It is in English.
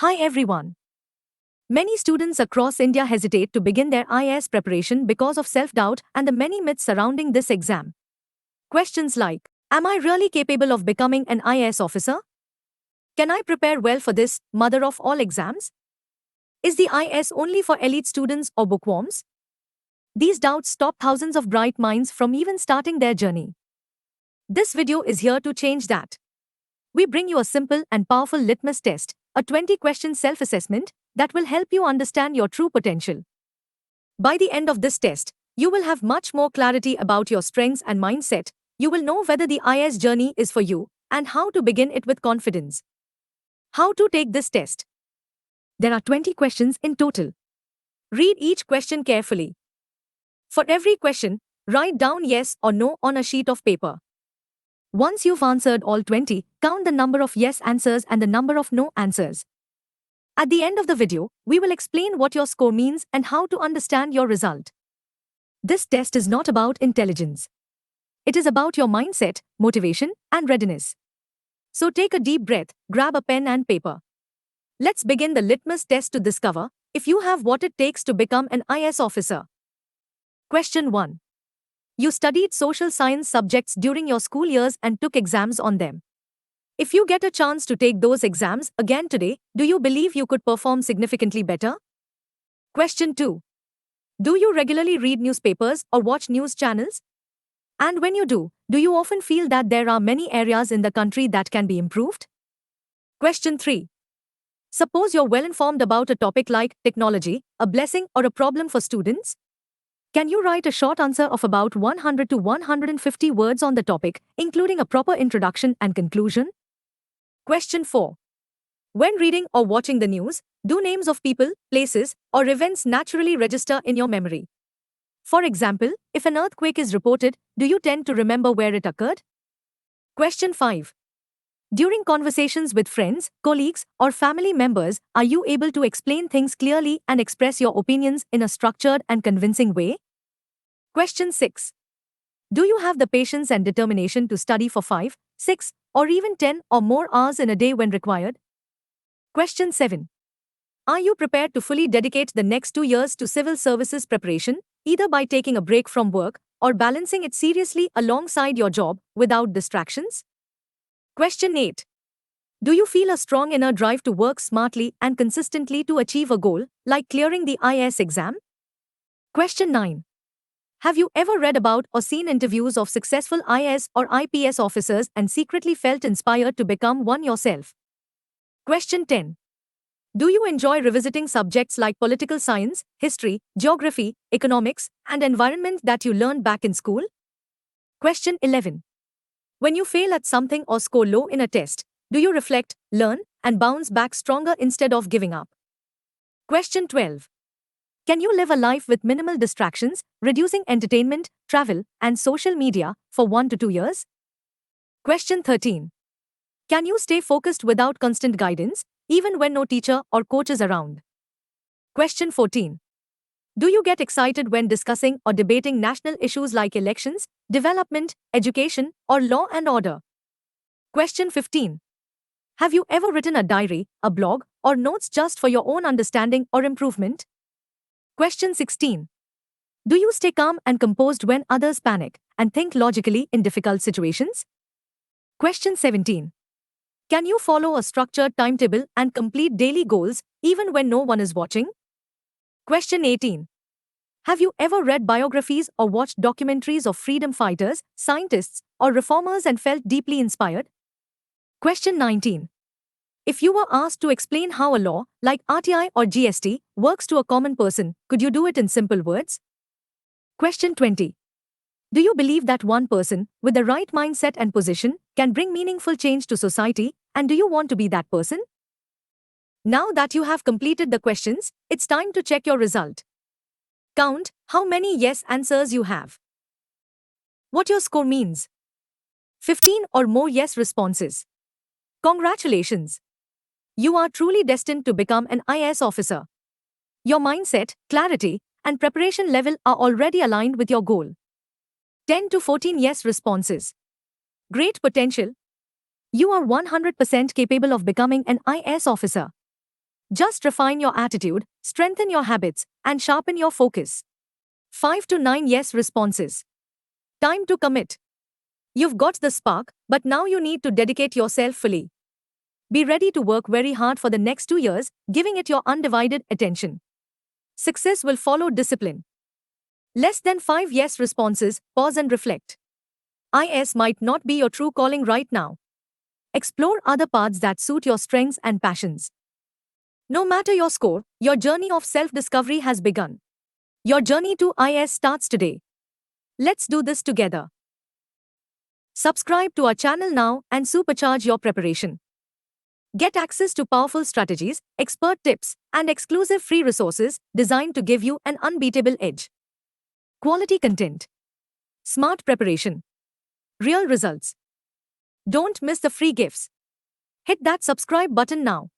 Hi everyone. Many students across India hesitate to begin their IAS preparation because of self-doubt and the many myths surrounding this exam. Questions like, am I really capable of becoming an IAS officer? Can I prepare well for this, mother of all exams? Is the IAS only for elite students or bookworms? These doubts stop thousands of bright minds from even starting their journey. This video is here to change that. We bring you a simple and powerful litmus test, a 20-question self-assessment that will help you understand your true potential. By the end of this test, you will have much more clarity about your strengths and mindset. You will know whether the IAS journey is for you and how to begin it with confidence. How to take this test? There are 20 questions in total. Read each question carefully. For every question, write down yes or no on a sheet of paper. Once you've answered all 20, count the number of yes answers and the number of no answers. At the end of the video, we will explain what your score means and how to understand your result. This test is not about intelligence. It is about your mindset, motivation, and readiness. So take a deep breath, grab a pen and paper. Let's begin the litmus test to discover if you have what it takes to become an IAS officer. Question 1. You studied social science subjects during your school years and took exams on them. If you get a chance to take those exams again today, do you believe you could perform significantly better? Question 2. Do you regularly read newspapers or watch news channels? And when you do you often feel that there are many areas in the country that can be improved? Question 3. Suppose you're well informed about a topic like technology, a blessing or a problem for students? Can you write a short answer of about 100 to 150 words on the topic, including a proper introduction and conclusion? Question 4. When reading or watching the news, do names of people, places, or events naturally register in your memory? For example, if an earthquake is reported, do you tend to remember where it occurred? Question 5. During conversations with friends, colleagues, or family members, are you able to explain things clearly and express your opinions in a structured and convincing way? Question 6. Do you have the patience and determination to study for 5, 6, or even 10 or more hours in a day when required? Question 7. Are you prepared to fully dedicate the next 2 years to civil services preparation, either by taking a break from work or balancing it seriously alongside your job without distractions? Question 8. Do you feel a strong inner drive to work smartly and consistently to achieve a goal, like clearing the IAS exam? Question 9. Have you ever read about or seen interviews of successful IAS or IPS officers and secretly felt inspired to become one yourself? Question 10. Do you enjoy revisiting subjects like political science, history, geography, economics, and environment that you learned back in school? Question 11. When you fail at something or score low in a test, do you reflect, learn, and bounce back stronger instead of giving up? Question 12. Can you live a life with minimal distractions, reducing entertainment, travel, and social media for 1 to 2 years? Question 13. Can you stay focused without constant guidance, even when no teacher or coach is around? Question 14. Do you get excited when discussing or debating national issues like elections, development, education, or law and order? Question 15. Have you ever written a diary, a blog, or notes just for your own understanding or improvement? Question 16. Do you stay calm and composed when others panic and think logically in difficult situations? Question 17. Can you follow a structured timetable and complete daily goals even when no one is watching? Question 18. Have you ever read biographies or watched documentaries of freedom fighters, scientists, or reformers and felt deeply inspired? Question 19. If you were asked to explain how a law, like RTI or GST, works to a common person, could you do it in simple words? Question 20. Do you believe that one person, with the right mindset and position, can bring meaningful change to society, and do you want to be that person? Now that you have completed the questions, it's time to check your result. Count how many yes answers you have. What your score means. 15 or more yes responses. Congratulations! You are truly destined to become an IAS officer. Your mindset, clarity, and preparation level are already aligned with your goal. 10 to 14 yes responses. Great potential. You are 100% capable of becoming an IAS officer. Just refine your attitude, strengthen your habits, and sharpen your focus. 5 to 9 yes responses. Time to commit. You've got the spark, but now you need to dedicate yourself fully. Be ready to work very hard for the next 2 years, giving it your undivided attention. Success will follow discipline. Less than 5 yes responses, pause and reflect. IS might not be your true calling right now. Explore other paths that suit your strengths and passions. No matter your score, your journey of self-discovery has begun. Your journey to IS starts today. Let's do this together. Subscribe to our channel now and supercharge your preparation. Get access to powerful strategies, expert tips, and exclusive free resources designed to give you an unbeatable edge. Quality content. Smart preparation. Real results. Don't miss the free gifts. Hit that subscribe button now.